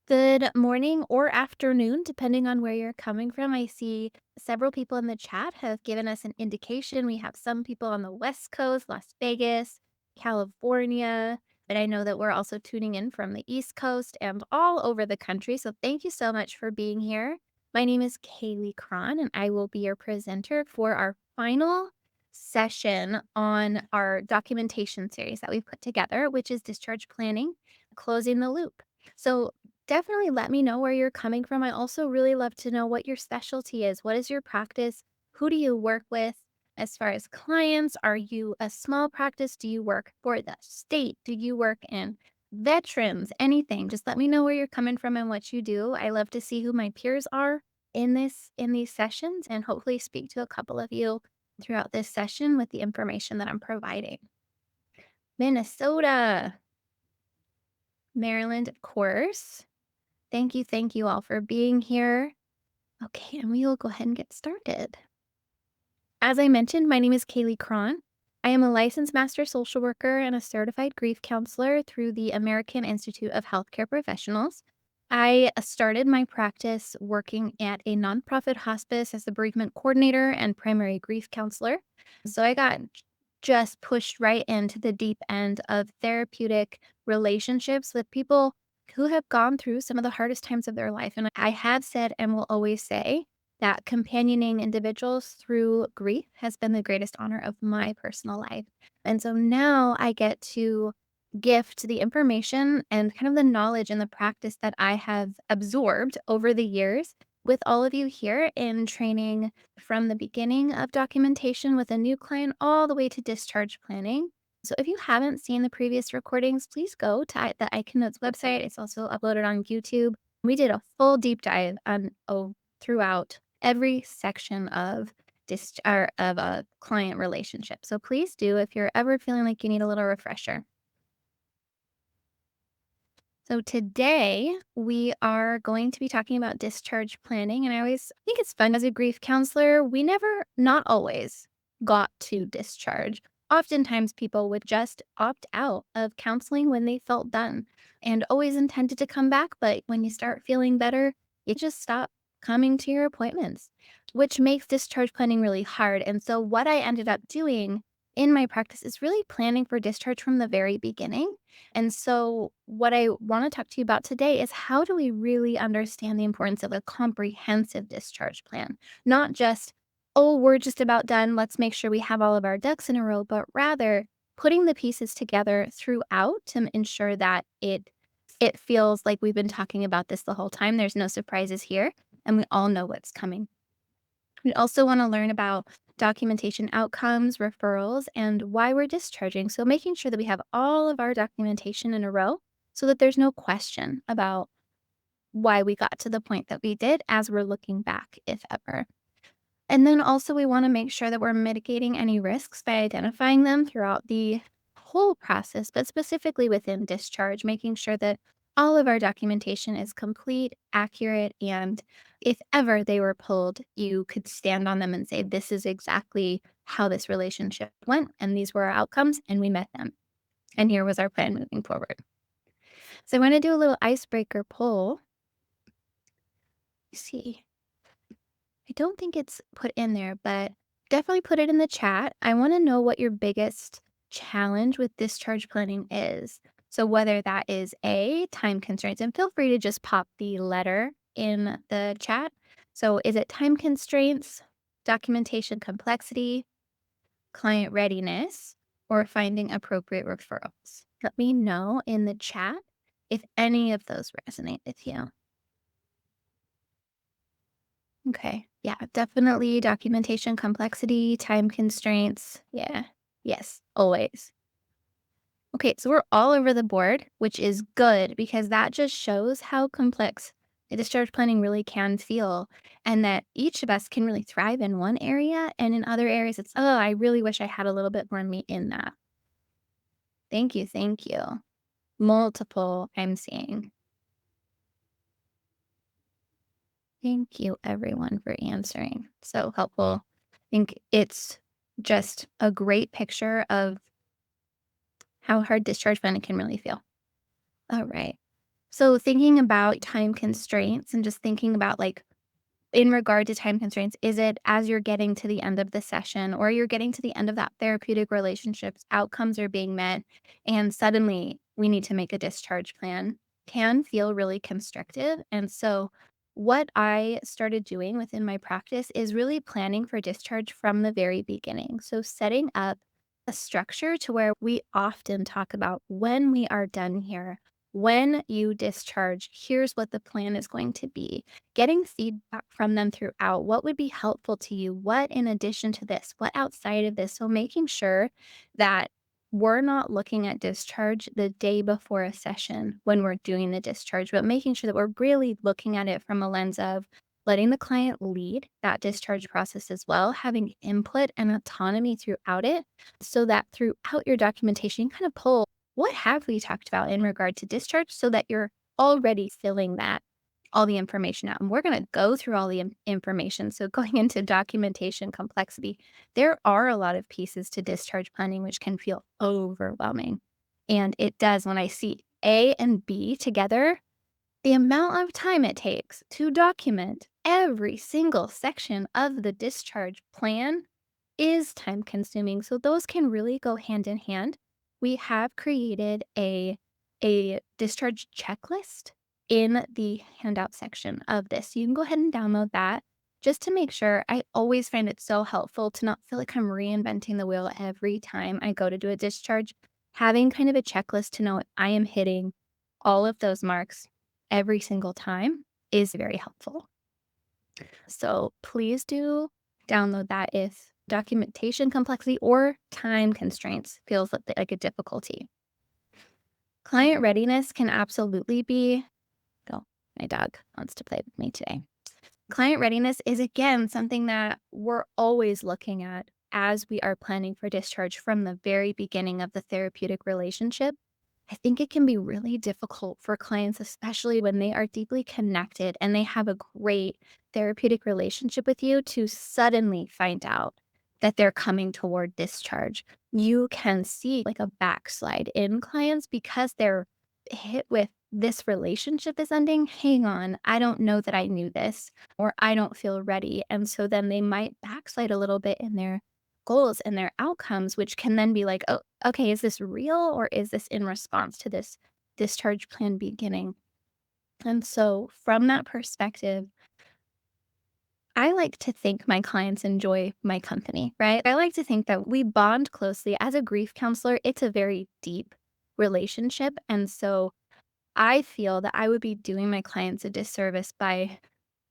Good morning or afternoon, depending on where you're coming from. I see several people in the chat have given us an indication. We have some people on the West Coast, Las Vegas, California, but I know that we're also tuning in from the East Coast and all over the country. So thank you so much for being here. My name is Kaylee Cron, and I will be your presenter for our final session on our documentation series that we've put together, which is discharge planning, closing the loop. So definitely let me know where you're coming from. I also really love to know what your specialty is. What is your practice? Who do you work with? As far as clients, are you a small practice? Do you work for the state? Do you work in veterans? Anything. Just let me know where you're coming from and what you do. I love to see who my peers are in these sessions and hopefully speak to a couple of you throughout this session with the information that I'm providing. Minnesota, Maryland, of course. Thank you all for being here. Okay, and we will go ahead and get started. As I mentioned, my name is Kaylee Cron. I am a licensed master social worker and a certified grief counselor through the American Institute of Healthcare Professionals. I started my practice working at a nonprofit hospice as a bereavement coordinator and primary grief counselor. So I got just pushed right into the deep end of therapeutic relationships with people who have gone through some of the hardest times of their life. And I have said and will always say that companioning individuals through grief has been the greatest honor of my personal life. And so now I get to gift the information and kind of the knowledge and the practice that I have absorbed over the years with all of you here in training from the beginning of documentation with a new client all the way to discharge planning. So if you haven't seen the previous recordings, please go to the ICANotes website. It's also uploaded on YouTube. We did a full deep dive on throughout every section of or of a client relationship. So please do if you're ever feeling like you need a little refresher. So today we are going to be talking about discharge planning. And I always think it's fun as a grief counselor. We never, not always, got to discharge. Oftentimes people would just opt out of counseling when they felt done and always intended to come back. But when you start feeling better, you just stop coming to your appointments, which makes discharge planning really hard. And so what I ended up doing in my practice is really planning for discharge from the very beginning. And so, what I want to talk to you about today is how do we really understand the importance of a comprehensive discharge plan? Not just, oh, we're just about done. Let's make sure we have all of our ducks in a row, but rather putting the pieces together throughout to ensure that it feels like we've been talking about this the whole time. There's no surprises here, and we all know what's coming. We also want to learn about documentation outcomes, referrals, and why we're discharging. So, making sure that we have all of our documentation in a row so that there's no question about why we got to the point that we did as we're looking back, if ever. And then also, we want to make sure that we're mitigating any risks by identifying them throughout the whole process, but specifically within discharge, making sure that all of our documentation is complete, accurate, and if ever they were pulled, you could stand on them and say, this is exactly how this relationship went, and these were our outcomes, and we met them. And here was our plan moving forward. So I want to do a little icebreaker poll. Let's see. I don't think it's put in there, but definitely put it in the chat. I want to know what your biggest challenge with discharge planning is. So, whether that is A, time constraints, and feel free to just pop the letter in the chat. So, is it time constraints, documentation complexity, client readiness, or finding appropriate referrals? Let me know in the chat if any of those resonate with you. Okay. Yeah, definitely documentation complexity, time constraints. Yeah. Yes, always. Okay, so we're all over the board, which is good because that just shows how complex the discharge planning really can feel, and that each of us can really thrive in one area, and in other areas, it's, oh, I really wish I had a little bit more meat in that. Thank you. Thank you. Multiple, I'm seeing. Thank you, everyone, for answering. So helpful. I think it's just a great picture of how hard discharge planning can really feel. All right. So thinking about time constraints and just thinking about like in regard to time constraints, is it as you're getting to the end of the session or you're getting to the end of that therapeutic relationships, outcomes are being met, and suddenly we need to make a discharge plan can feel really constrictive. And so, what I started doing within my practice is really planning for discharge from the very beginning. So, setting up a structure to where we often talk about when we are done here, when you discharge, here's what the plan is going to be, getting feedback from them throughout. What would be helpful to you? What in addition to this? What outside of this? So making sure that we're not looking at discharge the day before a session when we're doing the discharge, but making sure that we're really looking at it from a lens of letting the client lead that discharge process as well, having input and autonomy throughout it, so that throughout your documentation, you kind of pull what have we talked about in regard to discharge so that you're already filling that all the information out. And we're going to go through all the information. So, going into documentation complexity, there are a lot of pieces to discharge planning, which can feel overwhelming. And it does when I see A and B together, the amount of time it takes to document every single section of the discharge plan is time consuming. So those can really go hand in hand. We have created a discharge checklist in the handout section of this. You can go ahead and download that just to make sure. I always find it so helpful to not feel like I'm reinventing the wheel every time I go to do a discharge. Having kind of a checklist to know I am hitting all of those marks every single time is very helpful. So please do download that if documentation complexity or time constraints feels like a difficulty. Client readiness can absolutely be, oh, my dog wants to play with me today. Client readiness is again something that we're always looking at as we are planning for discharge from the very beginning of the therapeutic relationship. I think it can be really difficult for clients, especially when they are deeply connected and they have a great therapeutic relationship with you, to suddenly find out that they're coming toward discharge. You can see like a backslide in clients because they're hit with this relationship is ending. Hang on, I don't know that I knew this, or I don't feel ready. And so then they might backslide a little bit in their goals and their outcomes, which can then be like, oh, okay, is this real or is this in response to this discharge plan beginning? And so, from that perspective, I like to think my clients enjoy my company, right? I like to think that we bond closely. As a grief counselor, it's a very deep relationship. And so, I feel that I would be doing my clients a disservice by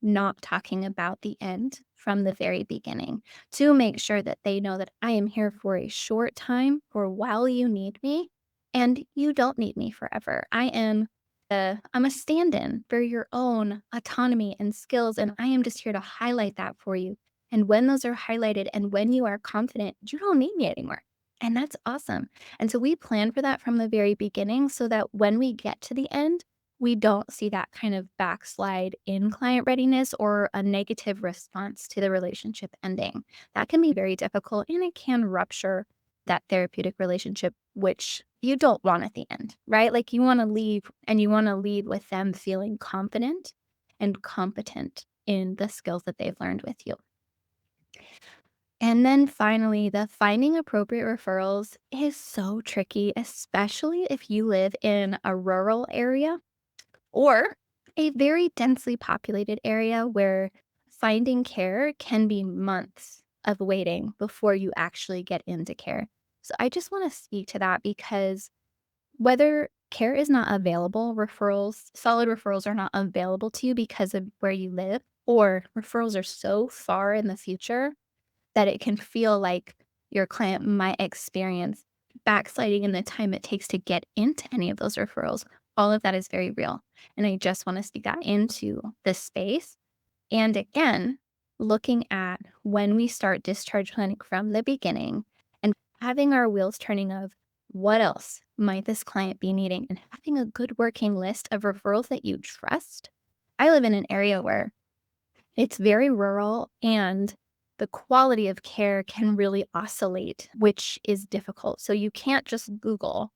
not talking about the end from the very beginning, to make sure that they know that I am here for a short time for while you need me, and you don't need me forever. I'm a stand-in for your own autonomy and skills, and I am just here to highlight that for you. And when those are highlighted and when you are confident, you don't need me anymore. And that's awesome. And so we plan for that from the very beginning so that when we get to the end, we don't see that kind of backslide in client readiness or a negative response to the relationship ending. That can be very difficult and it can rupture that therapeutic relationship, which you don't want at the end, right? Like you want to leave and you want to leave with them feeling confident and competent in the skills that they've learned with you. And then finally, the finding appropriate referrals is so tricky, especially if you live in a rural area or a very densely populated area where finding care can be months of waiting before you actually get into care. So I just want to speak to that because whether care is not available, solid referrals are not available to you because of where you live, or referrals are so far in the future that it can feel like your client might experience backsliding in the time it takes to get into any of those referrals. All of that is very real. And I just want to speak that into this space. And again, looking at when we start discharge planning from the beginning and having our wheels turning of what else might this client be needing and having a good working list of referrals that you trust. I live in an area where it's very rural and the quality of care can really oscillate, which is difficult. So you can't just Google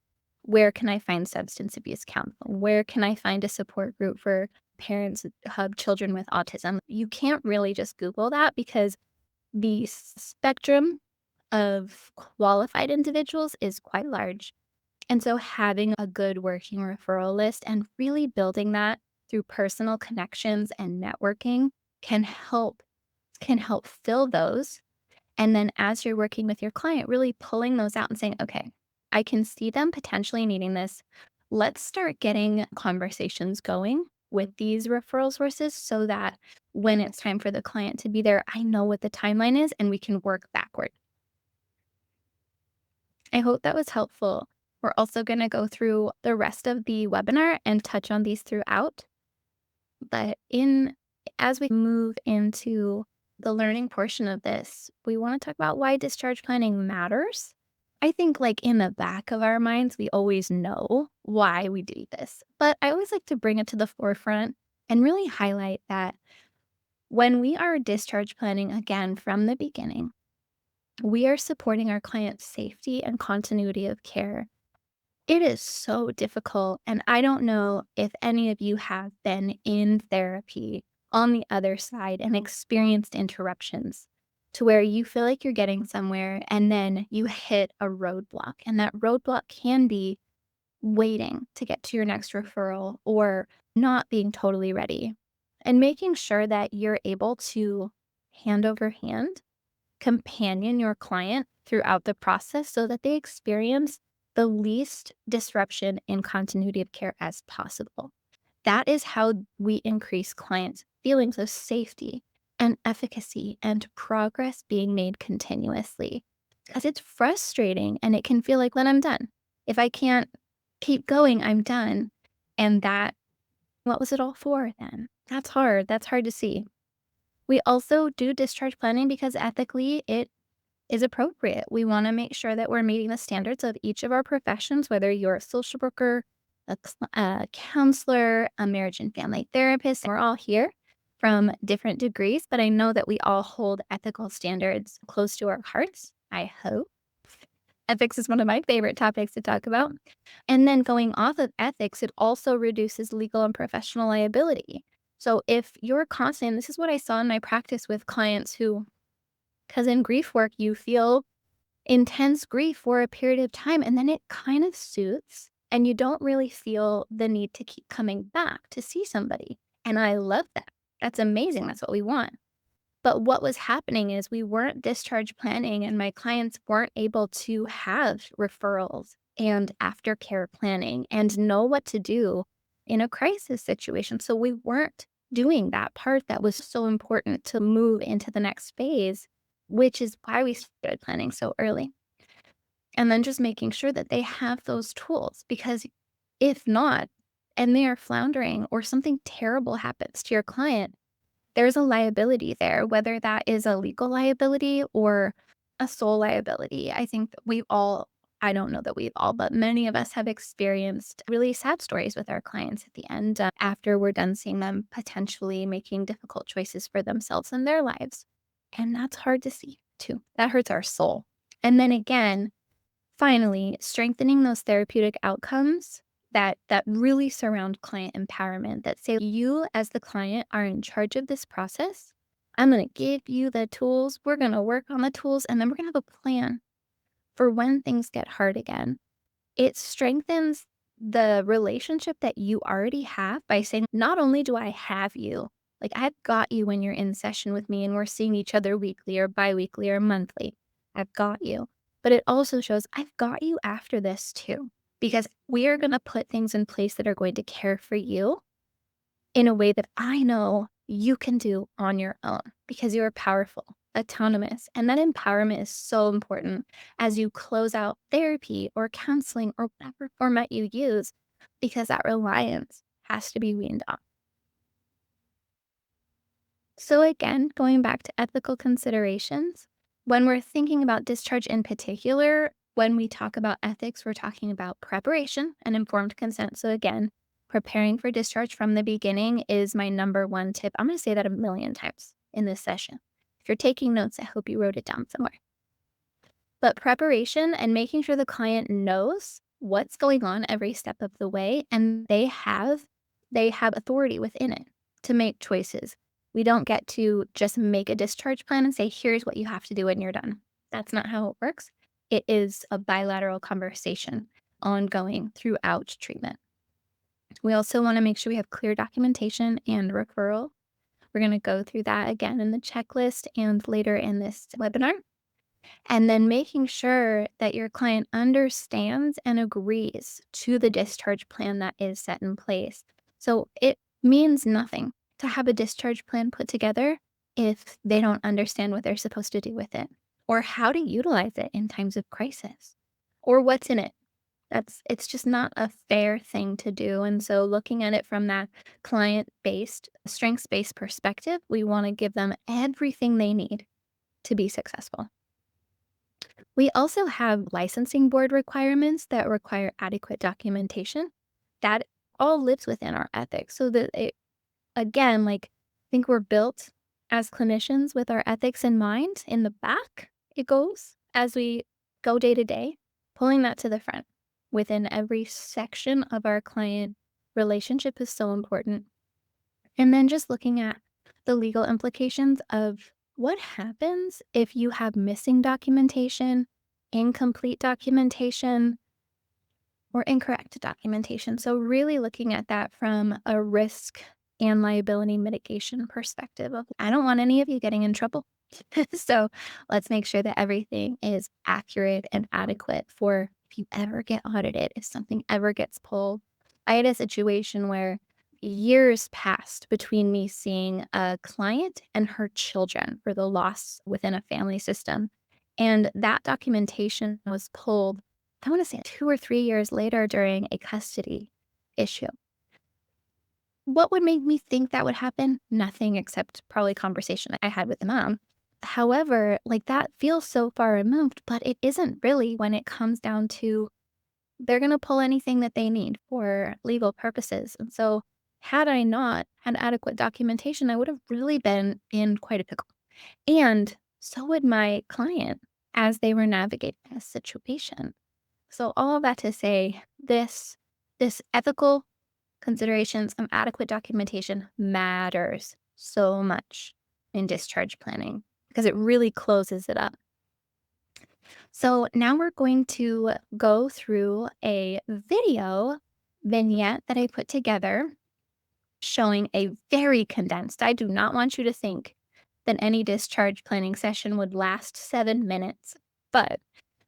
Where can I find substance abuse counseling? Where can I find a support group for parents who have children with autism? You can't really just Google that because the spectrum of qualified individuals is quite large. And so having a good working referral list and really building that through personal connections and networking can help fill those. And then as you're working with your client, really pulling those out and saying, okay, I can see them potentially needing this. Let's start getting conversations going with these referral sources so that when it's time for the client to be there, I know what the timeline is and we can work backward. I hope that was helpful. We're also going to go through the rest of the webinar and touch on these throughout. But in as we move into the learning portion of this, we want to talk about why discharge planning matters. I think like in the back of our minds, we always know why we do this. But I always like to bring it to the forefront and really highlight that when we are discharge planning again from the beginning, we are supporting our client's safety and continuity of care. It is so difficult, and I don't know if any of you have been in therapy on the other side and experienced interruptions to where you feel like you're getting somewhere and then you hit a roadblock, and that roadblock can be waiting to get to your next referral or not being totally ready. And making sure that you're able to hand over hand companion your client throughout the process so that they experience the least disruption in continuity of care as possible. That is how we increase clients' feelings of safety and efficacy and progress being made continuously. Because it's frustrating and it can feel like, then I'm done. If I can't keep going, I'm done. And what was it all for then? That's hard. That's hard to see. We also do discharge planning because ethically it is appropriate. We want to make sure that we're meeting the standards of each of our professions, whether you're a social worker, a counselor, a marriage and family therapist. We're all here from different degrees, but I know that we all hold ethical standards close to our hearts, I hope. Ethics is one of my favorite topics to talk about. And then going off of ethics, it also reduces legal and professional liability. So if you're constant, this is what I saw in my practice with clients who, because in grief work, you feel intense grief for a period of time and then it kind of soothes and you don't really feel the need to keep coming back to see somebody. And I love that. That's amazing. That's what we want. But what was happening is we weren't discharge planning and my clients weren't able to have referrals and aftercare planning and know what to do in a crisis situation. So we weren't doing that part that was so important to move into the next phase, which is why we started planning so early. And then just making sure that they have those tools because if not, and they are floundering or something terrible happens to your client, there's a liability there, whether that is a legal liability or a sole liability. I think that I don't know that we've all, but many of us have experienced really sad stories with our clients at the end after we're done seeing them potentially making difficult choices for themselves and their lives. And that's hard to see too. That hurts our soul. And then again, finally, strengthening those therapeutic outcomes that really surround client empowerment, that say you as the client are in charge of this process. I'm going to give you the tools. We're going to work on the tools and then we're going to have a plan for when things get hard again. It strengthens the relationship that you already have by saying, not only do I have you, like I've got you when you're in session with me and we're seeing each other weekly or biweekly or monthly. I've got you. But it also shows I've got you after this too, because we are going to put things in place that are going to care for you in a way that I know you can do on your own because you are powerful, autonomous. And that empowerment is so important as you close out therapy or counseling or whatever format you use, because that reliance has to be weaned off. So, again, going back to ethical considerations, when we're thinking about discharge in particular, when we talk about ethics, we're talking about preparation and informed consent. So, again, preparing for discharge from the beginning is my number one tip. I'm going to say that a million times in this session. If you're taking notes, I hope you wrote it down somewhere. But preparation and making sure the client knows what's going on every step of the way, and they have authority within it to make choices. We don't get to just make a discharge plan and say, "Here's what you have to do and you're done." That's not how it works. It is a bilateral conversation ongoing throughout treatment. We also wanna make sure we have clear documentation and referral. We're gonna go through that again in the checklist and later in this webinar. And then making sure that your client understands and agrees to the discharge plan that is set in place. So it means nothing to have a discharge plan put together if they don't understand what they're supposed to do with it or how to utilize it in times of crisis or what's in it. It's just not a fair thing to do. And so looking at it from that client-based, strengths-based perspective, we want to give them everything they need to be successful. We also have licensing board requirements that require adequate documentation. That all lives within our ethics. So that it, again, like I think we're built as clinicians with our ethics in mind. In the back, it goes as we go day to day, pulling that to the front within every section of our client relationship is so important. And then just looking at the legal implications of what happens if you have missing documentation, incomplete documentation, or incorrect documentation. So, really looking at that from a risk and liability mitigation perspective of I don't want any of you getting in trouble. So, let's make sure that everything is accurate and adequate for if you ever get audited, if something ever gets pulled. I had a situation where years passed between me seeing a client and her children for the loss within a family system. And that documentation was pulled, I want to say 2 or 3 years later during a custody issue. What would make me think that would happen? Nothing except probably conversation I had with the mom. However, like that feels so far removed, but it isn't really when it comes down to they're going to pull anything that they need for legal purposes. And so, had I not had adequate documentation, I would have really been in quite a pickle. And so would my client as they were navigating this situation. So all of that to say, this ethical considerations of adequate documentation matters so much in discharge planning because it really closes it up. So now we're going to go through a video vignette that I put together showing a very condensed. I do not want you to think that any discharge planning session would last 7 minutes, but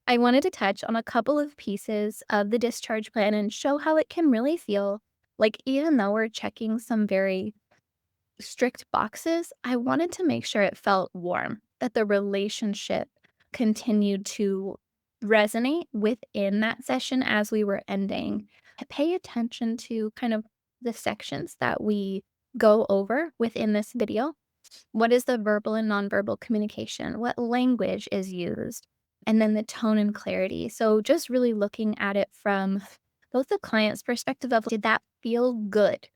I wanted to touch on a couple of pieces of the discharge plan and show how it can really feel like, even though we're checking some very strict boxes, I wanted to make sure it felt warm, that the relationship continued to resonate within that session as we were ending. Pay attention to kind of the sections that we go over within this video. What is the verbal and nonverbal communication? What language is used? And then the tone and clarity. So just really looking at it from both the client's perspective of did that feel good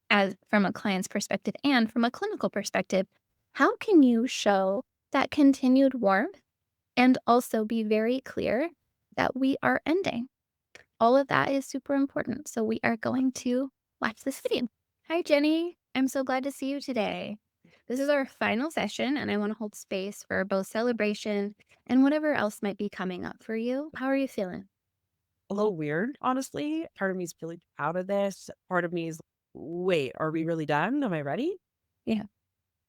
as from a client's perspective and from a clinical perspective, how can you show that continued warmth and also be very clear that we are ending? All of that is super important. So we are going to watch this video. Hi, Jenny. I'm so glad to see you today. This is our final session, and I want to hold space for both celebration and whatever else might be coming up for you. How are you feeling? A little weird, honestly. Part of me is really proud of this. Part of me is, wait, are we really done? Am I ready? Yeah.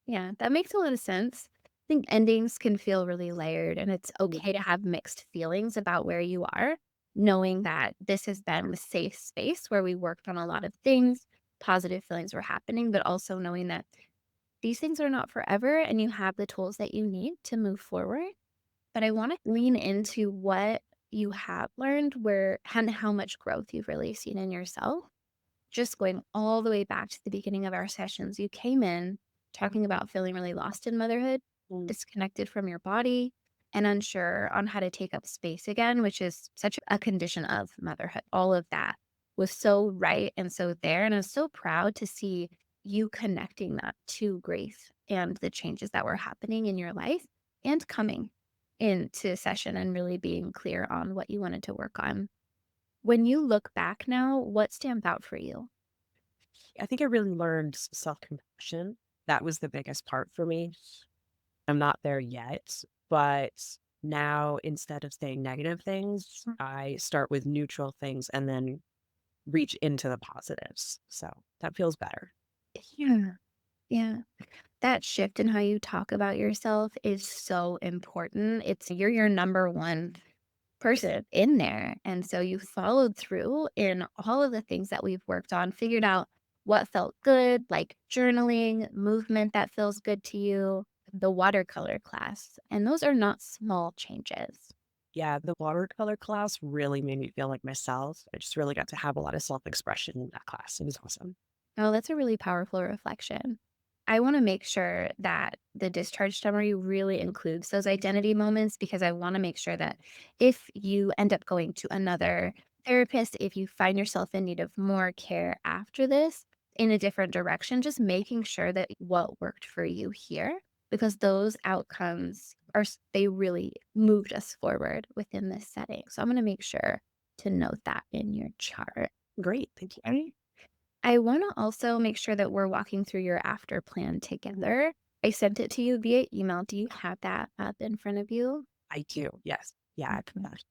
Yeah, that makes a lot of sense. I think endings can feel really layered, and it's Mm. okay to have mixed feelings about where you are, knowing that this has been a safe space where we worked on a lot of things, positive feelings were happening, but also knowing that these things are not forever and you have the tools that you need to move forward. But I want to lean into what you have learned, where and how much growth you've really seen in yourself. Just going all the way back to the beginning of our sessions, you came in talking about feeling really lost in motherhood, Mm. disconnected from your body, and unsure on how to take up space again, which is such a condition of motherhood. All of that was so right and so there. And I'm so proud to see you connecting that to grief and the changes that were happening in your life and coming into session and really being clear on what you wanted to work on. When you look back now, what stands out for you? I think I really learned self-compassion. That was the biggest part for me. I'm not there yet, but now instead of saying negative things, I start with neutral things and then reach into the positives. So that feels better. Yeah. Yeah. That shift in how you talk about yourself is so important. You're your number one person in there. And so you followed through in all of the things that we've worked on, figured out what felt good, like journaling, movement that feels good to you, the watercolor class. And those are not small changes. Yeah, the watercolor class really made me feel like myself. I just really got to have a lot of self-expression in that class. It was awesome. Oh, that's a really powerful reflection. I want to make sure that the discharge summary really includes those identity moments because I want to make sure that if you end up going to another therapist, if you find yourself in need of more care after this in a different direction, just making sure that what worked for you here, because those outcomes they really moved us forward within this setting. So I'm going to make sure to note that in your chart. Great. Thank you. Okay. I wanna also make sure that we're walking through your after plan together. I sent it to you via email. Do you have that up in front of you? I do. Yes. Yeah. I can Okay. that.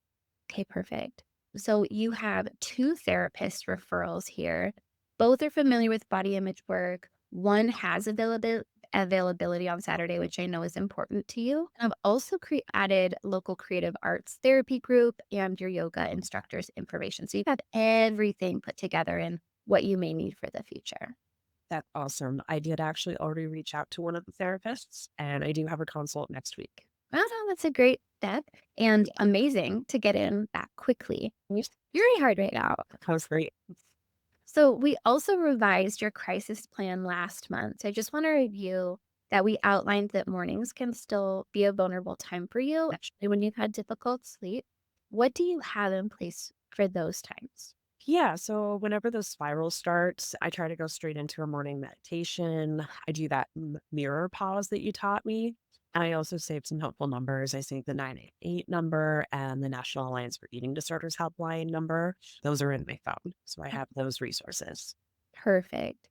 Okay, perfect. So you have 2 therapist referrals here. Both are familiar with body image work. One has availability on Saturday, which I know is important to you. And I've also added local creative arts therapy group and your yoga instructor's information. So you have everything put together in what you may need for the future. That's awesome. I did actually already reach out to one of the therapists, and I do have a consult next week. Well, no, that's a great step and amazing to get in that quickly. It's very hard right now. That was great. So we also revised your crisis plan last month. So I just want to review that we outlined that mornings can still be a vulnerable time for you, especially when you've had difficult sleep. What do you have in place for those times? Yeah. So whenever the spiral starts, I try to go straight into a morning meditation. I do that mirror pause that you taught me. I also saved some helpful numbers. I saved the 988 number and the National Alliance for Eating Disorders helpline number. Those are in my phone. So I have those resources. Perfect.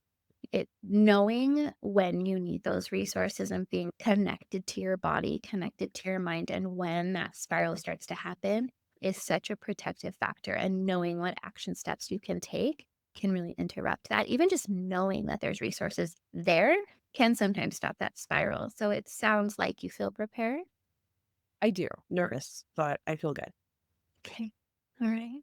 Knowing when you need those resources and being connected to your body, connected to your mind, and when that spiral starts to happen is such a protective factor. And knowing what action steps you can take can really interrupt that. Even just knowing that there's resources there can sometimes stop that spiral. So it sounds like you feel prepared. I do. Nervous, but I feel good. Okay. All right.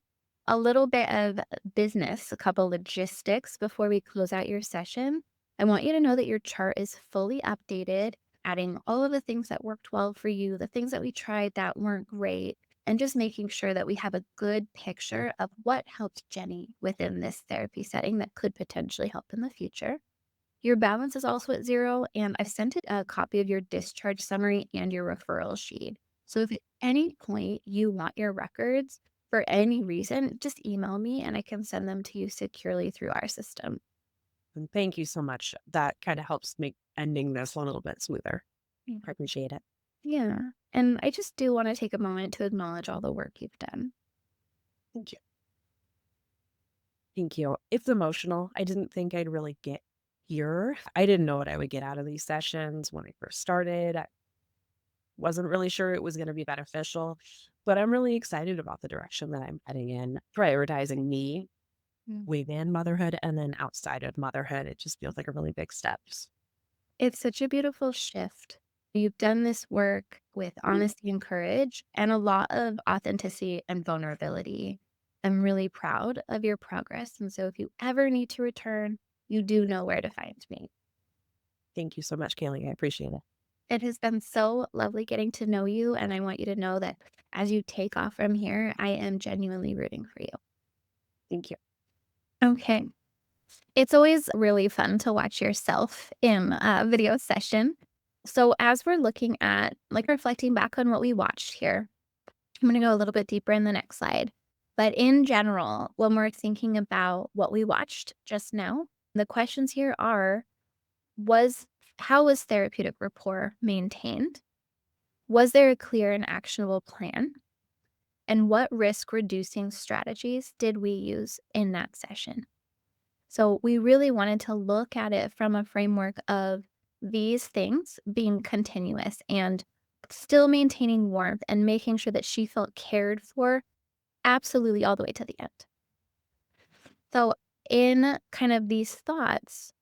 A little bit of business, a couple logistics before we close out your session. I want you to know that your chart is fully updated, adding all of the things that worked well for you, the things that we tried that weren't great, and just making sure that we have a good picture of what helped Jenny within this therapy setting that could potentially help in the future. Your balance is also at 0, and I've sent it a copy of your discharge summary and your referral sheet. So if at any point you want your records for any reason, just email me and I can send them to you securely through our system. And thank you so much. That kind of helps make ending this a little bit smoother. Yeah. I appreciate it. Yeah. And I just do want to take a moment to acknowledge all the work you've done. Thank you. Thank you. It's emotional. I didn't think I'd really get here. I didn't know what I would get out of these sessions when I first started. I wasn't really sure it was going to be beneficial, but I'm really excited about the direction that I'm heading in, prioritizing me Mm. within motherhood and then outside of motherhood. It just feels like a really big steps. It's such a beautiful shift. You've done this work with honesty and courage and a lot of authenticity and vulnerability. I'm really proud of your progress. And so if you ever need to return, you do know where to find me. Thank you so much, Kaylee. I appreciate it. It has been so lovely getting to know you. And I want you to know that as you take off from here, I am genuinely rooting for you. Thank you. Okay. It's always really fun to watch yourself in a video session. So as we're looking at like reflecting back on what we watched here, I'm going to go a little bit deeper in the next slide. But in general, when we're thinking about what we watched just now, the questions here are was how was therapeutic rapport maintained? Was there a clear and actionable plan? and what risk reducing strategies did we use in that session? So we really wanted to look at it from a framework of these things being continuous and still maintaining warmth and making sure that she felt cared for absolutely all the way to the end. So, in kind of these thoughts,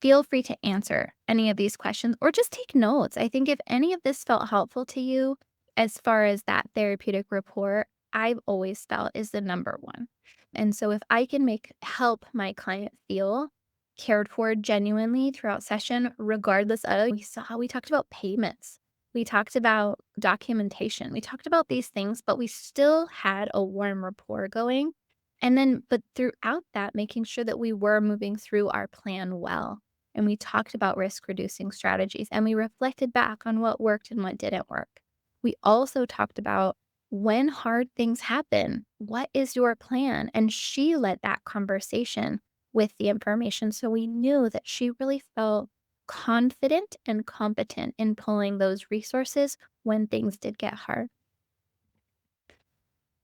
feel free to answer any of these questions or just take notes. I think if any of this felt helpful to you as far as that therapeutic rapport, I've always felt is the number one. And so if I can help my client feel cared for genuinely throughout session, regardless of we talked about payments. We talked about documentation. We talked about these things, but we still had a warm rapport going. And then, but throughout that, making sure that we were moving through our plan well, and we talked about risk reducing strategies, and we reflected back on what worked and what didn't work. We also talked about when hard things happen, what is your plan? And she led that conversation with the information. So we knew that she really felt confident and competent in pulling those resources when things did get hard.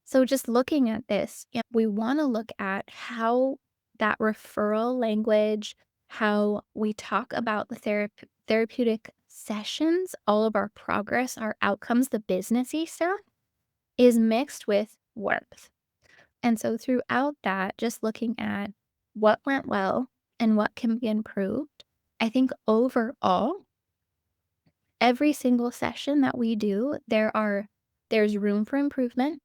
So just looking at this, we want to look at how that referral language, how we talk about the therapeutic sessions, all of our progress, our outcomes, the businessy stuff is mixed with warmth. And so throughout that, just looking at what went well and what can be improved, I think overall, every single session that we do, there's room for improvement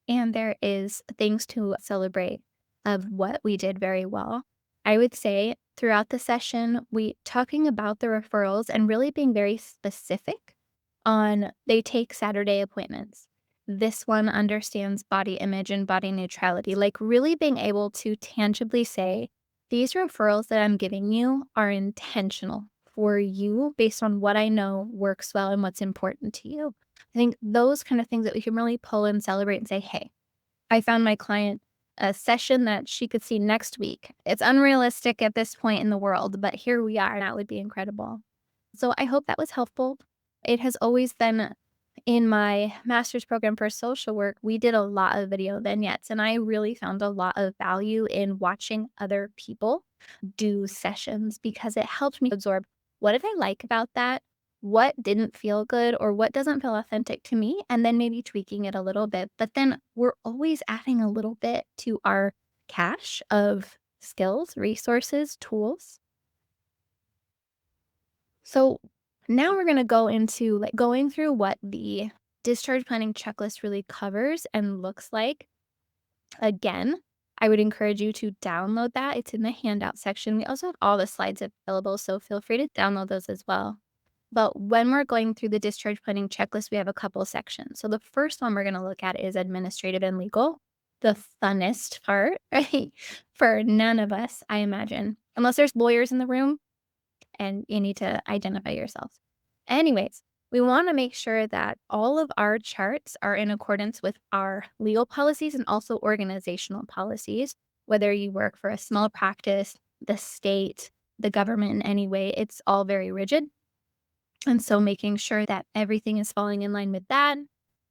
and there is things to celebrate of what we did very well. I would say throughout the session, we talking about the referrals and really being very specific on they take Saturday appointments. This one understands body image and body neutrality, like really being able to tangibly say, these referrals that I'm giving you are intentional for you based on what I know works well and what's important to you. I think those kind of things that we can really pull and celebrate and say, hey, I found my client a session that she could see next week. It's unrealistic at this point in the world, but here we are. And that would be incredible. So I hope that was helpful. It has always been in my master's program for social work, we did a lot of video vignettes, and I really found a lot of value in watching other people do sessions because it helped me absorb what did I like about that? What didn't feel good or what doesn't feel authentic to me? And then maybe tweaking it a little bit. But then we're always adding a little bit to our cache of skills, resources, tools. So now we're going to go into like going through what the discharge planning checklist really covers and looks like. Again, I would encourage you to download that. It's in the handout section. We also have all the slides available, so feel free to download those as well. But when we're going through the discharge planning checklist, we have a couple sections. So the first one we're going to look at is administrative and legal, the funnest part, right? For none of us, I imagine, unless there's lawyers in the room and you need to identify yourselves. Anyways, we want to make sure that all of our charts are in accordance with our legal policies and also organizational policies, whether you work for a small practice, the state, the government in any way, it's all very rigid. And so making sure that everything is falling in line with that,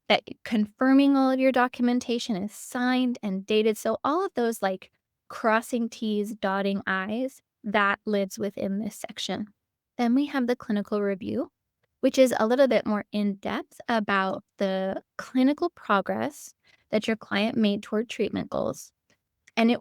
that confirming all of your documentation is signed and dated. So all of those like crossing T's, dotting I's, that lives within this section. Then we have the clinical review, which is a little bit more in depth about the clinical progress that your client made toward treatment goals. And it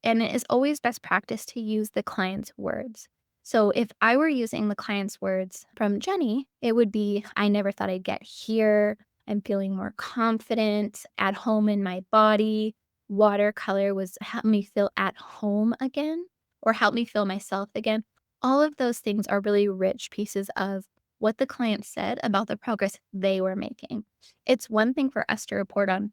is always best practice to use the client's words. So if I were using the client's words from Jenny, it would be, I never thought I'd get here. I'm feeling more confident, at home in my body. Watercolor was help me feel at home again or help me feel myself again. All of those things are really rich pieces of what the client said about the progress they were making. It's one thing for us to report on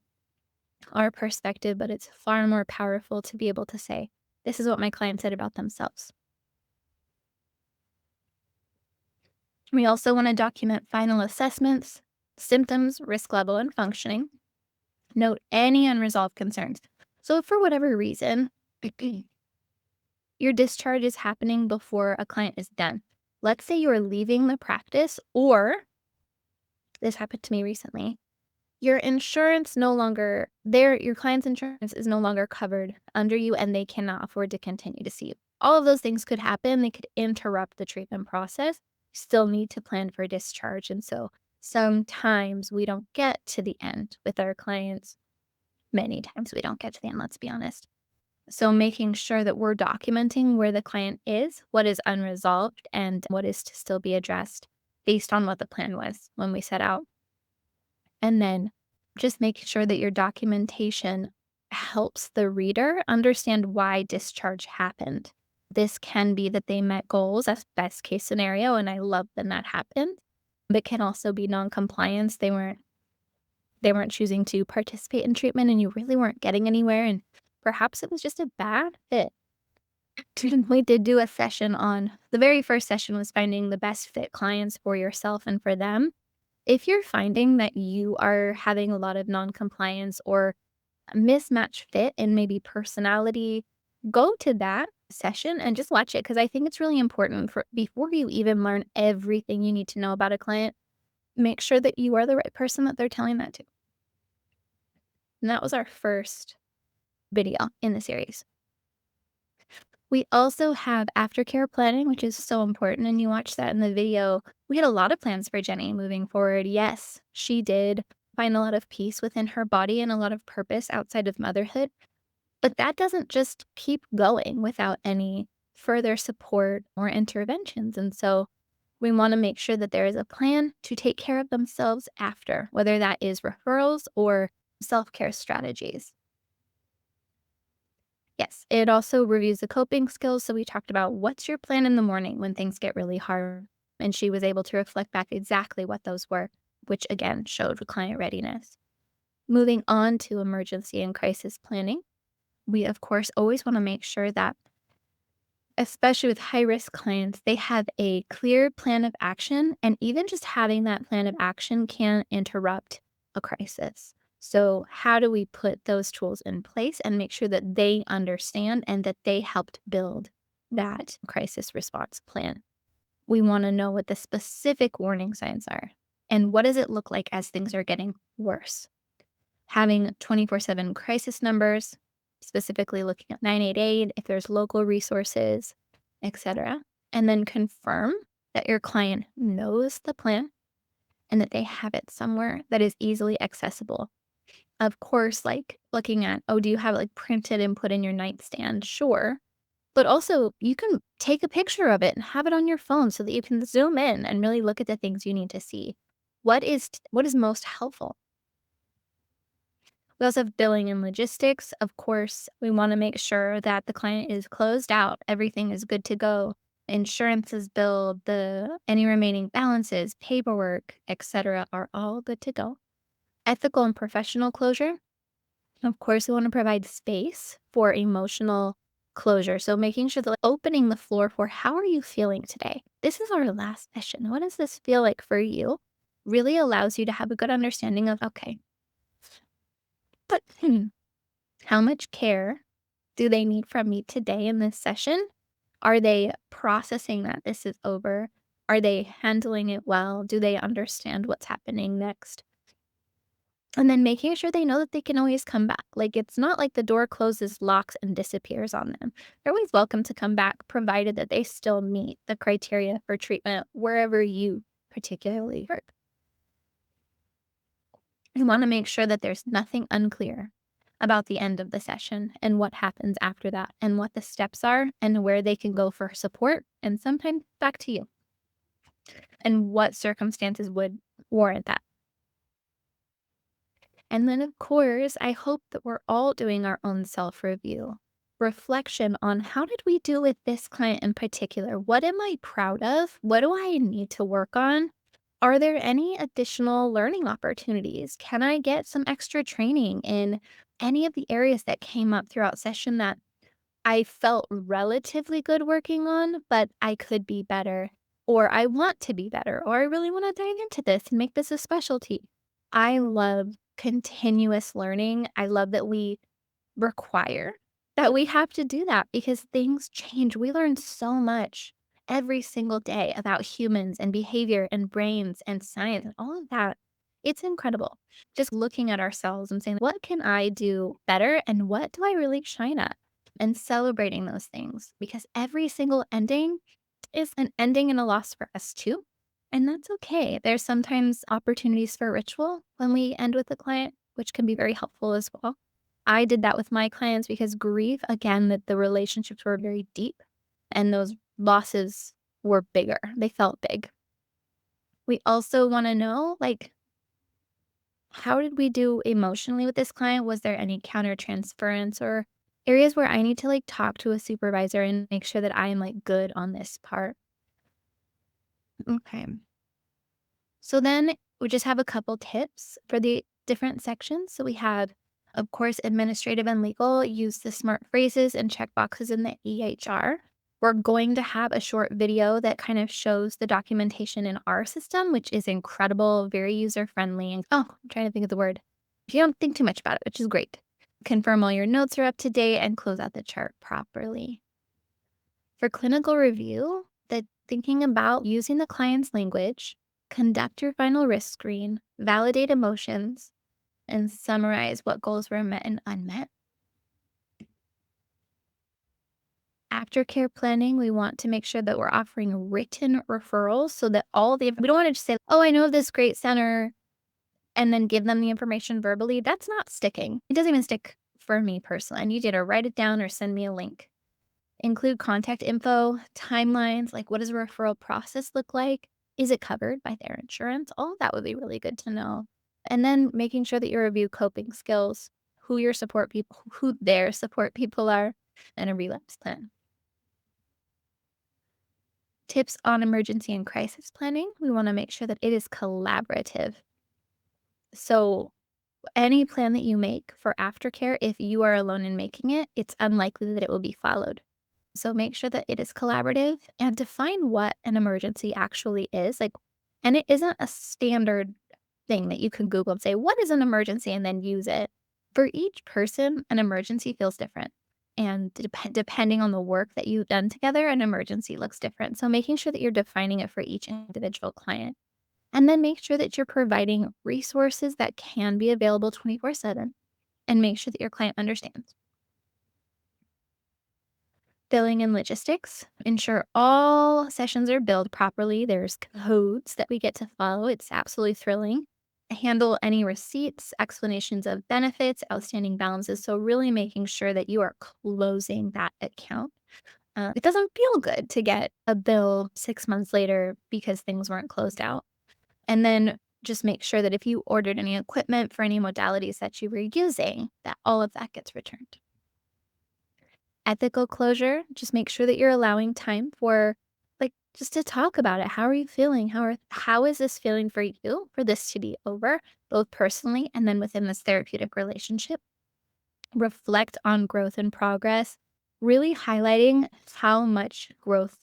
our perspective, but it's far more powerful to be able to say, this is what my client said about themselves. We also want to document final assessments, symptoms, risk level, and functioning. Note any unresolved concerns. So, if for whatever reason, your discharge is happening before a client is done, let's say you're leaving the practice or this happened to me recently. Your client's insurance is no longer covered under you, and they cannot afford to continue to see you. All of those things could happen. They could interrupt the treatment process. Still need to plan for discharge. And so sometimes we don't get to the end with our clients. Many times we don't get to the end, let's be honest. So making sure that we're documenting where the client is, what is unresolved, and what is to still be addressed based on what the plan was when we set out. And then just making sure that your documentation helps the reader understand why discharge happened. This can be that they met goals, that's best case scenario, and I love when that happened. But can also be non-compliance. They weren't choosing to participate in treatment and you really weren't getting anywhere, and perhaps it was just a bad fit. We did do a session on the very first session was finding the best fit clients for yourself and for them. If you're finding that you are having a lot of non-compliance or mismatch fit in maybe personality, go to that session and just watch it because I think it's really important for before you even learn everything you need to know about a client, make sure that you are the right person that they're telling that to. And that was our first video in the series. We also have aftercare planning, which is so important, and you watch that in the video. We had a lot of plans for Jenny moving forward. Yes, she did find a lot of peace within her body and a lot of purpose outside of motherhood, but that doesn't just keep going without any further support or interventions, and so we wanna make sure that there is a plan to take care of themselves after, whether that is referrals or self-care strategies. Yes, it also reviews the coping skills, so we talked about what's your plan in the morning when things get really hard, and she was able to reflect back exactly what those were, which again showed client readiness. Moving on to emergency and crisis planning, we of course always wanna make sure that, especially with high-risk clients, they have a clear plan of action, and even just having that plan of action can interrupt a crisis. So, how do we put those tools in place and make sure that they understand and that they helped build that crisis response plan? We wanna know what the specific warning signs are, and what does it look like as things are getting worse? Having 24/7 crisis numbers, specifically looking at 988, if there's local resources, etc. And then confirm that your client knows the plan and that they have it somewhere that is easily accessible. Of course, like looking at, oh, do you have it like printed and put in your nightstand? Sure. But also, you can take a picture of it and have it on your phone so that you can zoom in and really look at the things you need to see. What is most helpful? We also have billing and logistics. Of course, we want to make sure that the client is closed out, everything is good to go. Insurance is billed, the any remaining balances, paperwork, etc. are all good to go. Ethical and professional closure. Of course, we want to provide space for emotional closure. So making sure that opening the floor for how are you feeling today? This is our last session. What does this feel like for you? Really allows you to have a good understanding of, okay, but how much care do they need from me today in this session? Are they processing that this is over? Are they handling it well? Do they understand what's happening next? And then making sure they know that they can always come back. Like, it's not like the door closes, locks, and disappears on them. They're always welcome to come back, provided that they still meet the criteria for treatment wherever you particularly work. You want to make sure that there's nothing unclear about the end of the session and what happens after that and what the steps are and where they can go for support and sometimes back to you and what circumstances would warrant that. And then, of course, I hope that we're all doing our own self review, reflection on how did we do with this client in particular? What am I proud of? What do I need to work on? Are there any additional learning opportunities? Can I get some extra training in any of the areas that came up throughout session that I felt relatively good working on, but I could be better, or I want to be better, or I really want to dive into this and make this a specialty? I love continuous learning. I love that we require that we have to do that because things change. We learn so much every single day about humans and behavior and brains and science and all of that. It's incredible. Just looking at ourselves and saying, what can I do better and what do I really shine at? And celebrating those things because every single ending is an ending and a loss for us too. And that's okay. There's sometimes opportunities for ritual when we end with a client, which can be very helpful as well. I did that with my clients because grief, again, that the relationships were very deep and those losses were bigger. They felt big. We also want to know, like, how did we do emotionally with this client? Was there any counter transference or areas where I need to like talk to a supervisor and make sure that I am like good on this part? Okay. So then we just have a couple tips for the different sections. So we have, of course, administrative and legal, use the smart phrases and check boxes in the EHR. We're going to have a short video that kind of shows the documentation in our system, which is incredible, very user friendly. And oh, I'm trying to think of the word. You don't think too much about it, which is great. Confirm all your notes are up to date and close out the chart properly. For clinical review, the thinking about using the client's language, conduct your final risk screen, validate emotions, and summarize what goals were met and unmet. Aftercare planning, we want to make sure that we're offering written referrals so that we don't want to just say, oh, I know of this great center and then give them the information verbally. That's not sticking. It doesn't even stick for me personally. I need you to write it down or send me a link. Include contact info, timelines, like what does a referral process look like? Is it covered by their insurance? All of that would be really good to know. And then making sure that you review coping skills, who their support people are, and a relapse plan. Tips on emergency and crisis planning. We want to make sure that it is collaborative. So any plan that you make for aftercare, if you are alone in making it, it's unlikely that it will be followed. So make sure that it is collaborative and define what an emergency actually is. Like, and it isn't a standard thing that you can Google and say, what is an emergency? And then use it. For each person, an emergency feels different. And depending on the work that you've done together, an emergency looks different. So making sure that you're defining it for each individual client. And then make sure that you're providing resources that can be available 24/7 and make sure that your client understands. Billing and logistics. Ensure all sessions are billed properly. There's codes that we get to follow. It's absolutely thrilling. Handle any receipts, explanations of benefits, outstanding balances. So, really making sure that you are closing that account. It doesn't feel good to get a bill 6 months later because things weren't closed out. And then just make sure that if you ordered any equipment for any modalities that you were using, that all of that gets returned. Ethical closure, just make sure that you're allowing time for, like, just to talk about it. How are you feeling? How is this feeling for you for this to be over, both personally and then within this therapeutic relationship? Reflect on growth and progress, really highlighting how much growth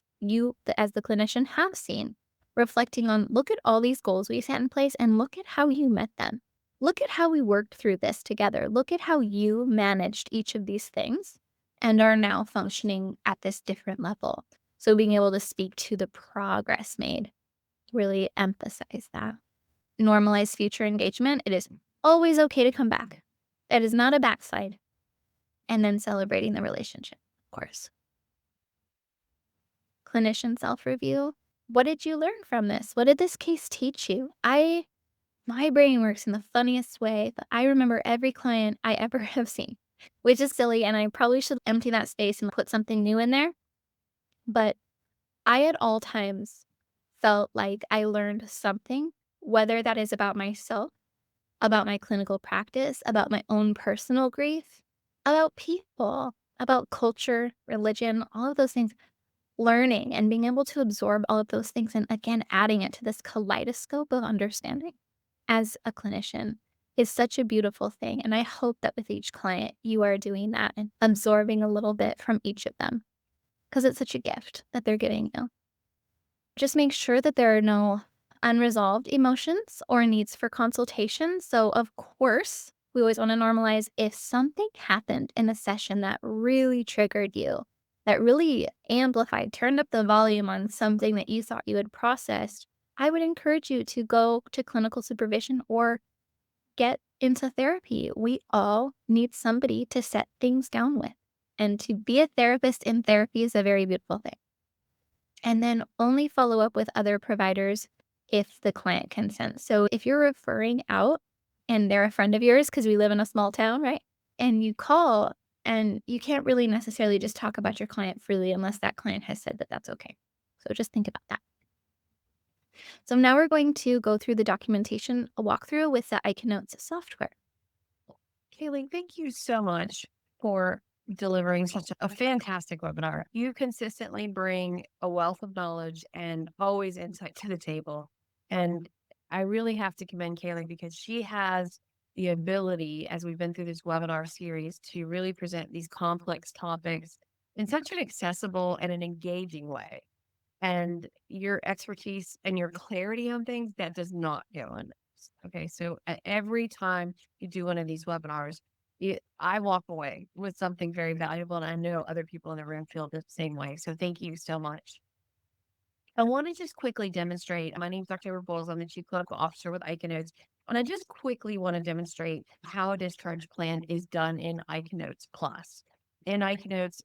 as the clinician, have seen. Reflecting on, look at all these goals we set in place and look at how you met them. Look at how we worked through this together. Look at how you managed each of these things and are now functioning at this different level. So being able to speak to the progress made, really emphasize that. Normalize future engagement. It is always okay to come back. It is not a backslide. And then celebrating the relationship, of course. Clinician self-review. What did you learn from this? What did this case teach you? My brain works in the funniest way, but I remember every client I ever have seen, which is silly, and I probably should empty that space and put something new in there. But I at all times felt like I learned something, whether that is about myself, about my clinical practice, about my own personal grief, about people, about culture, religion, all of those things. Learning and being able to absorb all of those things and again adding it to this kaleidoscope of understanding as a clinician is such a beautiful thing. And I hope that with each client, you are doing that and absorbing a little bit from each of them because it's such a gift that they're giving you. Just make sure that there are no unresolved emotions or needs for consultation. So, of course, we always want to normalize if something happened in a session that really triggered you, that really amplified, turned up the volume on something that you thought you had processed. I would encourage you to go to clinical supervision or get into therapy. We all need somebody to set things down with. And to be a therapist in therapy is a very beautiful thing. And then only follow up with other providers if the client consents. So if you're referring out and they're a friend of yours, because we live in a small town, right? And you call and you can't really necessarily just talk about your client freely unless that client has said that that's okay. So just think about that. So now we're going to go through the documentation a walkthrough with the ICANotes software. Kaylee, thank you so much for delivering such a fantastic webinar. You consistently bring a wealth of knowledge and always insight to the table. And I really have to commend Kaylee because she has the ability, as we've been through this webinar series, to really present these complex topics in such an accessible and an engaging way. And your expertise and your clarity on things that does not go unnoticed. Okay, so every time you do one of these webinars, I walk away with something very valuable, and I know other people in the room feel the same way. So thank you so much. I want to just quickly demonstrate. My name is Dr. Bowles. I'm the Chief Clinical Officer with ICANotes. And I just quickly want to demonstrate how a discharge plan is done in ICANotes Plus. In ICANotes,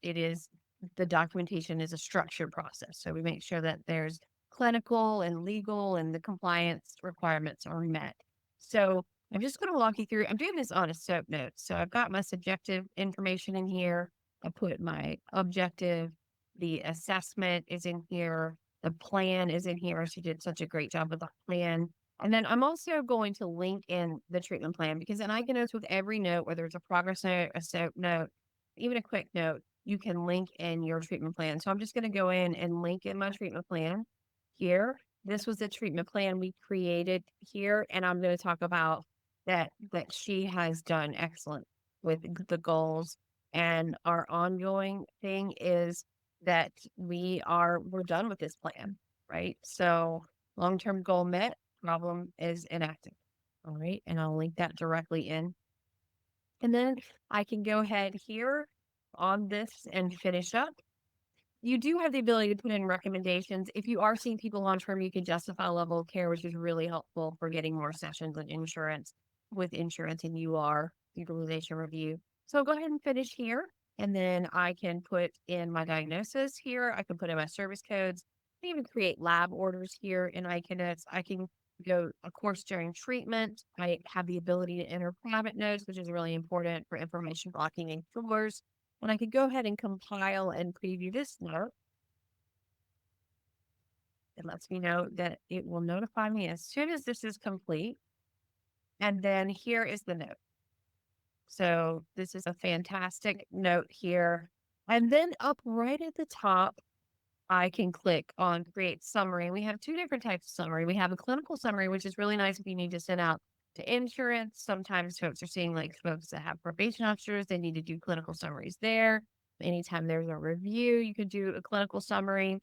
the documentation is a structured process. So we make sure that there's clinical and legal and the compliance requirements are met. So I'm just going to walk you through. I'm doing this on a SOAP note. So I've got my subjective information in here. I put my objective. The assessment is in here. The plan is in here. She did such a great job with the plan. And then I'm also going to link in the treatment plan because then I can notes with every note, whether it's a progress note, a SOAP note, even a quick note, you can link in your treatment plan. So I'm just going to go in and link in my treatment plan here. This was the treatment plan we created here. And I'm going to talk about that she has done excellent with the goals. And our ongoing thing is that we're done with this plan, right? So long-term goal met, problem is inactive. All right. And I'll link that directly in. And then I can go ahead here on this and finish up. You do have the ability to put in recommendations. If you are seeing people long term, you can justify a level of care, which is really helpful for getting more sessions with insurance and UR utilization review. So go ahead and finish here. And then I can put in my diagnosis here. I can put in my service codes. I can even create lab orders here in ICANotes. I can go a course during treatment. I have the ability to enter private notes, which is really important for information blocking and filters. And I could go ahead and compile and preview this note. It lets me know that it will notify me as soon as this is complete. And then here is the note. So this is a fantastic note here. And then up right at the top, I can click on create summary. We have two different types of summary. We have a clinical summary, which is really nice if you need to send out to insurance. Sometimes folks are seeing like folks that have probation officers, they need to do clinical summaries there. Anytime there's a review, you could do a clinical summary.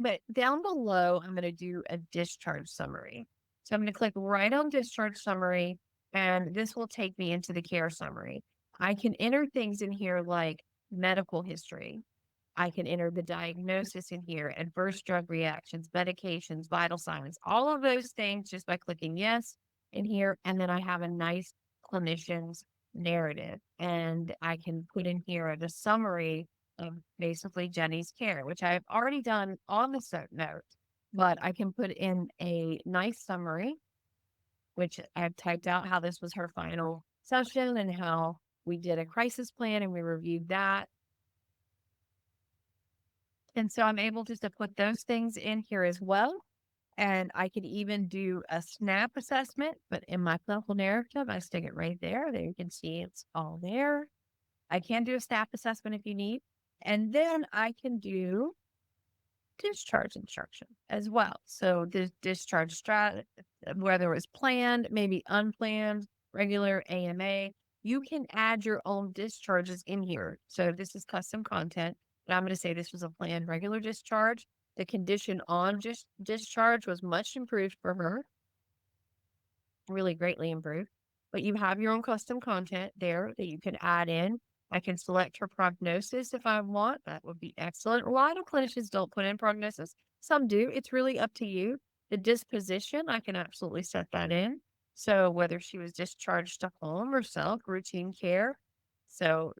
But down below, I'm going to do a discharge summary. So I'm going to click right on discharge summary, and this will take me into the care summary. I can enter things in here like medical history. I can enter the diagnosis in here, adverse drug reactions, medications, vital signs, all of those things just by clicking yes in here. And then I have a nice clinician's narrative. And I can put in here the summary of basically Jenny's care, which I've already done on the note, but I can put in a nice summary, which I've typed out how this was her final session and how we did a crisis plan and we reviewed that. And so I'm able just to put those things in here as well. And I can even do a SNAP assessment, but in my clinical narrative, I stick it right there. There you can see it's all there. I can do a SNAP assessment if you need. And then I can do discharge instruction as well. So the discharge strat, whether it was planned, maybe unplanned, regular AMA, you can add your own discharges in here. So this is custom content, but I'm going to say this was a planned regular discharge. The condition on discharge was much improved for her, really greatly improved. But you have your own custom content there that you can add in. I can select her prognosis if I want. That would be excellent. A lot of clinicians don't put in prognosis. Some do. It's really up to you. The disposition, I can absolutely set that in. So whether she was discharged to home or self, routine care. So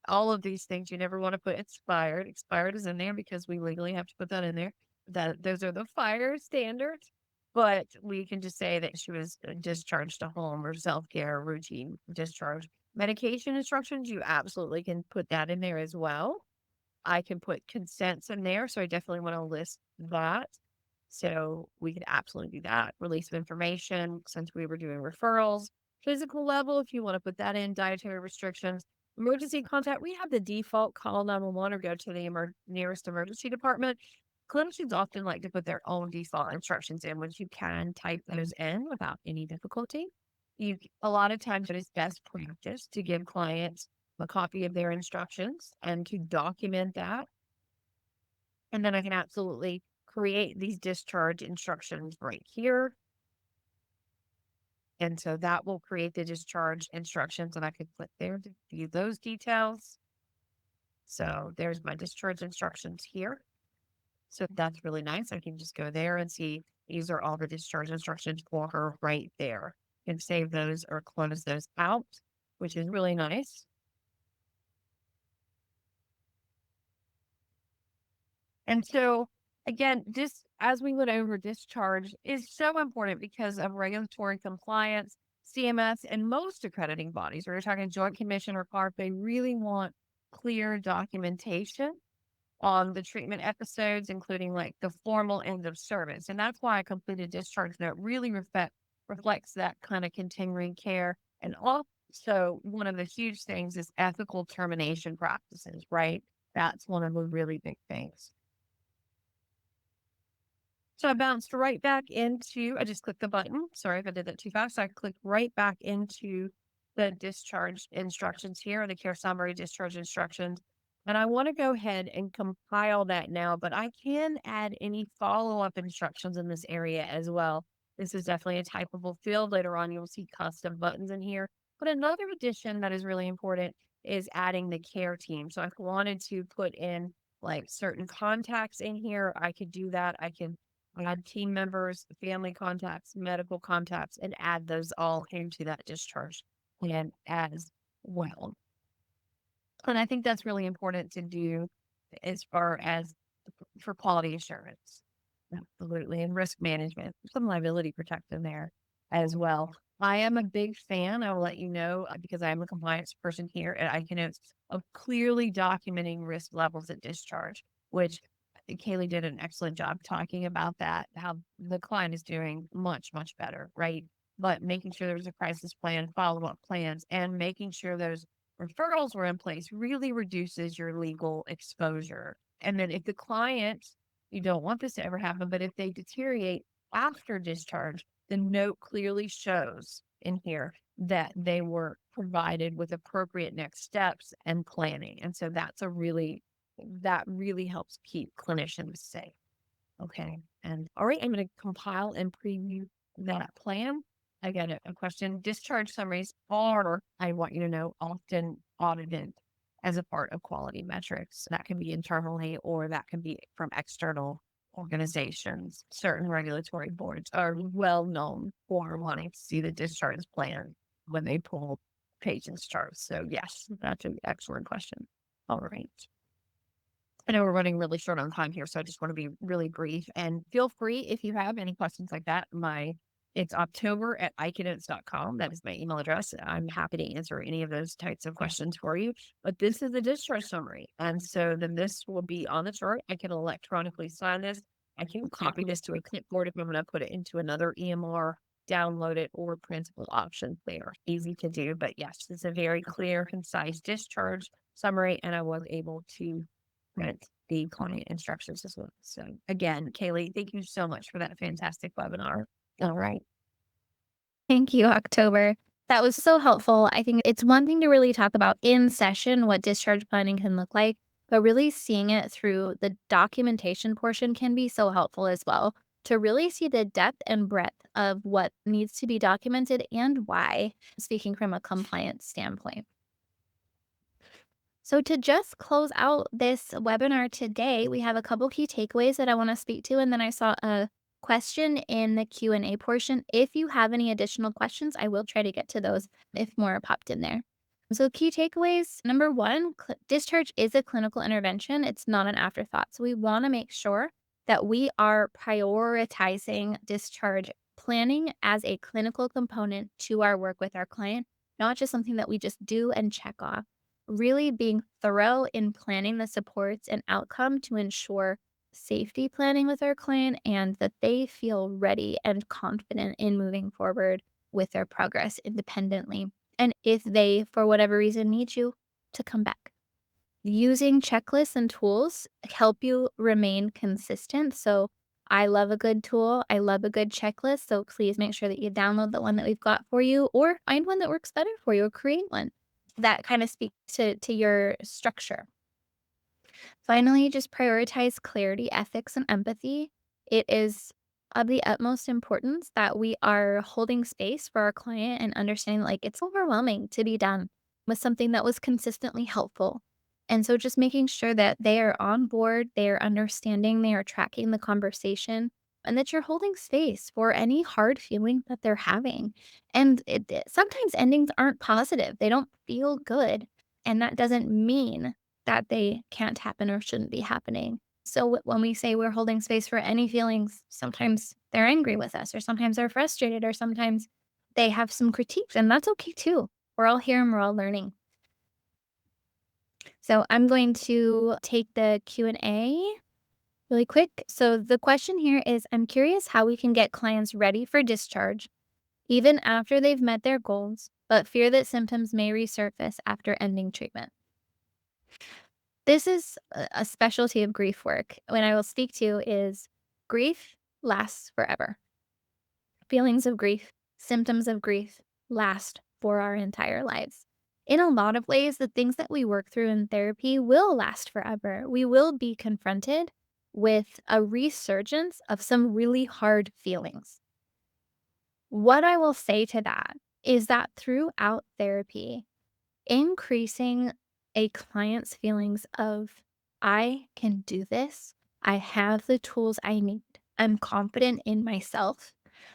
all of these things, you never want to put expired. Expired is in there because we legally have to put that in there. That those are the fire standards. But we can just say that she was discharged to home or self care, routine discharge. Medication instructions, you absolutely can put that in there as well. I can put consents in there. So I definitely want to list that. So we could absolutely do that. Release of information, since we were doing referrals, physical level, if you want to put that in, dietary restrictions, emergency contact. We have the default call 911 or go to the nearest emergency department. Clinicians often like to put their own default instructions in, which you can type those in without any difficulty. A lot of times it is best practice to give clients a copy of their instructions and to document that. And then I can absolutely create these discharge instructions right here. And so that will create the discharge instructions, and I could click there to view those details. So there's my discharge instructions here. So that's really nice. I can just go there and see these are all the discharge instructions for her right there. And save those or close those out, which is really nice. And so, again, just as we went over, discharge is so important because of regulatory compliance. CMS and most accrediting bodies, we're talking Joint Commission or CARP, they really want clear documentation on the treatment episodes, including like the formal end of service. And that's why a completed discharge note really reflects that kind of continuing care. And also, one of the huge things is ethical termination practices, right? That's one of the really big things. So I bounced right back into, I just clicked the button. Sorry if I did that too fast. I clicked right back into the discharge instructions here, the care summary discharge instructions. And I want to go ahead and compile that now, but I can add any follow-up instructions in this area as well. This is definitely a typable field. Later on, you'll see custom buttons in here. But another addition that is really important is adding the care team. So if I wanted to put in like certain contacts in here, I could do that. I can add team members, family contacts, medical contacts, and add those all into that discharge plan as well. And I think that's really important to do as far as for quality assurance. Absolutely. And risk management, some liability protection there as well. I am a big fan, I will let you know, because I am a compliance person here at ICANotes, of clearly documenting risk levels at discharge, which Kaylee did an excellent job talking about that, how the client is doing much, much better, right? But making sure there's a crisis plan, follow-up plans, and making sure those referrals were in place really reduces your legal exposure. And then if the client, you don't want this to ever happen, but if they deteriorate after discharge, the note clearly shows in here that they were provided with appropriate next steps and planning. And so that really helps keep clinicians safe. Okay. And all right, I'm going to compile and preview that plan. I got a question. Discharge summaries are, I want you to know, often audited as a part of quality metrics. That can be internally or that can be from external organizations. Certain regulatory boards are well known for wanting to see the discharge plan when they pull patients' charts. So yes, that's an excellent question. All right. I know we're running really short on time here, so I just want to be really brief. And feel free if you have any questions like that. It's October@ICANotes.com. That is my email address. I'm happy to answer any of those types of questions for you. But this is the discharge summary. And so then this will be on the chart. I can electronically sign this. I can copy this to a clipboard if I'm going to put it into another EMR, download it, or printable option there. Easy to do. But yes, it's a very clear, concise discharge summary. And I was able to print the client instructions as well. So again, Kaylee, thank you so much for that fantastic webinar. All right. Thank you, October. That was so helpful. I think it's one thing to really talk about in session what discharge planning can look like, but really seeing it through the documentation portion can be so helpful as well to really see the depth and breadth of what needs to be documented and why, speaking from a compliance standpoint. So to just close out this webinar today, we have a couple key takeaways that I want to speak to, and then I saw a question in the Q&A portion. If you have any additional questions, I will try to get to those if more popped in there. So, key takeaways number one, discharge is a clinical intervention, it's not an afterthought. So, we want to make sure that we are prioritizing discharge planning as a clinical component to our work with our client, not just something that we just do and check off. Really being thorough in planning the supports and outcome to ensure safety planning with our client and that they feel ready and confident in moving forward with their progress independently. And if they, for whatever reason, need you, to come back. Using checklists and tools help you remain consistent. So I love a good tool. I love a good checklist. So please make sure that you download the one that we've got for you or find one that works better for you or create one that kind of speaks to your structure. Finally, just prioritize clarity, ethics, and empathy. It is of the utmost importance that we are holding space for our client and understanding like it's overwhelming to be done with something that was consistently helpful. And so just making sure that they are on board, they are understanding, they are tracking the conversation, and that you're holding space for any hard feeling that they're having. And sometimes endings aren't positive, they don't feel good. And that doesn't mean that they can't happen or shouldn't be happening. So when we say we're holding space for any feelings, sometimes they're angry with us, or sometimes they're frustrated, or sometimes they have some critiques, and that's okay too. We're all here and we're all learning. So I'm going to take the Q&A really quick. So the question here is, I'm curious how we can get clients ready for discharge even after they've met their goals, but fear that symptoms may resurface after ending treatment. This is a specialty of grief work. What I will speak to is grief lasts forever. Feelings of grief, symptoms of grief last for our entire lives. In a lot of ways, the things that we work through in therapy will last forever. We will be confronted with a resurgence of some really hard feelings. What I will say to that is that throughout therapy, increasing a client's feelings of, I can do this, I have the tools I need, I'm confident in myself,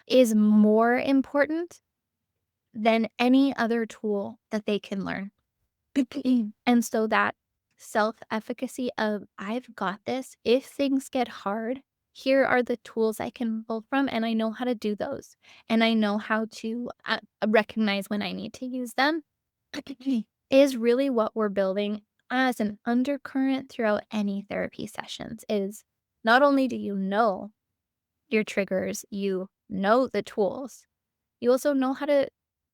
is more important than any other tool that they can learn. And so that self-efficacy of, I've got this, if things get hard, here are the tools I can pull from, and I know how to do those. And I know how to recognize when I need to use them is really what we're building as an undercurrent throughout any therapy sessions is not only do you know your triggers, you know the tools, you also know how to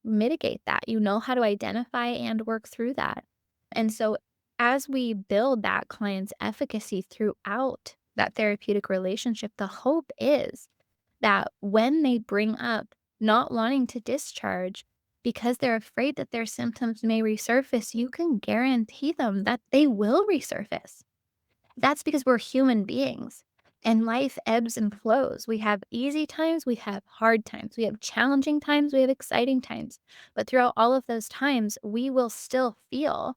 mitigate that. You know how to identify and work through that. And so as we build that client's efficacy throughout that therapeutic relationship, the hope is that when they bring up not wanting to discharge because they're afraid that their symptoms may resurface, you can guarantee them that they will resurface. That's because we're human beings and life ebbs and flows. We have easy times, we have hard times, we have challenging times, we have exciting times. But throughout all of those times, we will still feel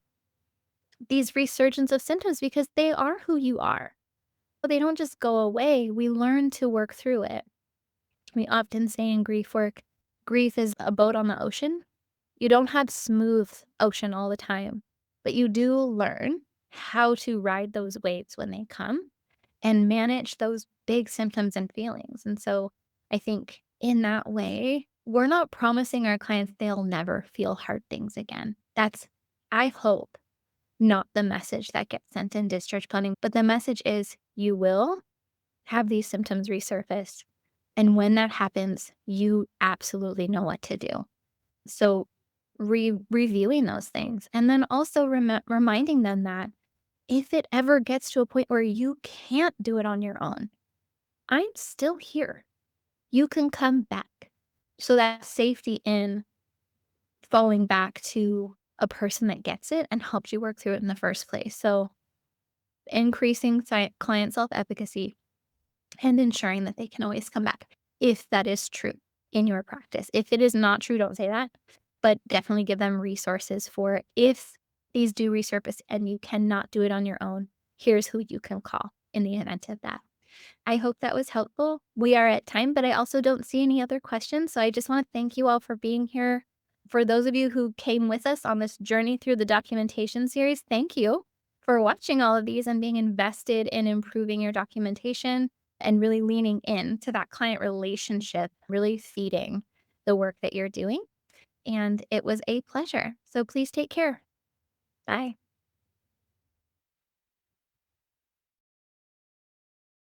these resurgence of symptoms because they are who you are. But they don't just go away. We learn to work through it. We often say in grief work, grief is a boat on the ocean. You don't have smooth ocean all the time, but you do learn how to ride those waves when they come and manage those big symptoms and feelings. And so I think in that way, we're not promising our clients they'll never feel hard things again. That's, I hope, not the message that gets sent in discharge planning, but the message is you will have these symptoms resurface. And when that happens, you absolutely know what to do. So reviewing those things and then also reminding them that if it ever gets to a point where you can't do it on your own, I'm still here. You can come back. So that safety in falling back to a person that gets it and helps you work through it in the first place. So increasing client self-efficacy and ensuring that they can always come back if that is true in your practice. If it is not true, don't say that, but definitely give them resources for if these do resurface and you cannot do it on your own, here's who you can call in the event of that. I hope that was helpful. We are at time, but I also don't see any other questions. So I just want to thank you all for being here. For those of you who came with us on this journey through the documentation series, thank you for watching all of these and being invested in improving your documentation and really leaning in to that client relationship, really feeding the work that you're doing. And it was a pleasure. So please take care. Bye.